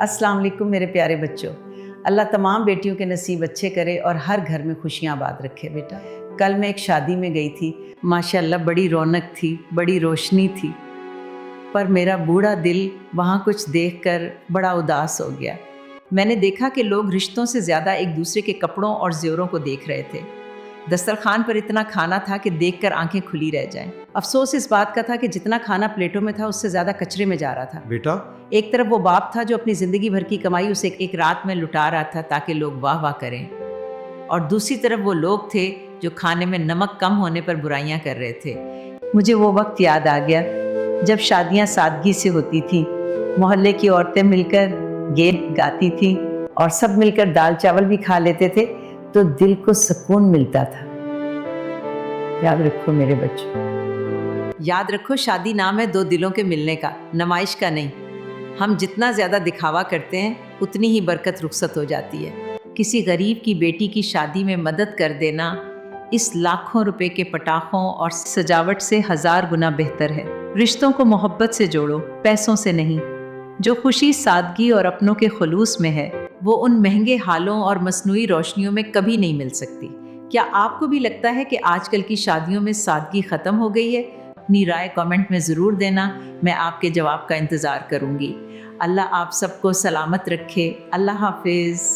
अस्सलाम वालेकुम मेरे प्यारे बच्चों। अल्लाह तमाम बेटियों के नसीब अच्छे करे और हर घर में खुशियाँ आबाद रखे। बेटा, कल मैं एक शादी में गई थी, माशाल्लाह बड़ी रौनक थी, बड़ी रोशनी थी, पर मेरा बूढ़ा दिल वहाँ कुछ देखकर बड़ा उदास हो गया। मैंने देखा कि लोग रिश्तों से ज़्यादा एक दूसरे के कपड़ों और ज़ेवरों को देख रहे थे। दस्तरखान पर इतना खाना था कि देखकर आंखें खुली रह जाएं। अफसोस इस बात का था कि जितना खाना प्लेटों में था उससे ज़्यादा कचरे में जा रहा था। बेटा, एक तरफ वो बाप था जो अपनी ज़िंदगी भर की कमाई उसे एक रात में लुटा रहा था ताकि लोग वाह वाह करें, और दूसरी तरफ वो लोग थे जो खाने में नमक कम होने पर बुराइयां कर रहे थे। मुझे वो वक्त याद आ गया जब शादियां सादगी से होती थी, मोहल्ले की औरतें मिलकर गीत गाती थीं और सब मिलकर दाल चावल भी खा लेते थे तो दिल को सुकून मिलता था। याद रखो मेरे बच्चों, याद रखो, शादी नाम है दो दिलों के मिलने का, नुमाइश का नहीं। हम जितना ज़्यादा दिखावा करते हैं उतनी ही बरकत रुखसत हो जाती है। किसी गरीब की बेटी की शादी में मदद कर देना इस लाखों रुपए के पटाखों और सजावट से 1000 गुना बेहतर है। रिश्तों को मोहब्बत से जोड़ो, पैसों से नहीं। जो खुशी सादगी और अपनों के खुलूस में है वो उन महंगे हालों और मसनूई रोशनियों में कभी नहीं मिल सकती। क्या आपको भी लगता है कि आजकल की शादियों में सादगी ख़त्म हो गई है? अपनी राय कमेंट में ज़रूर देना, मैं आपके जवाब का इंतज़ार करूँगी। अल्लाह आप सबको सलामत रखे। अल्लाह हाफिज़।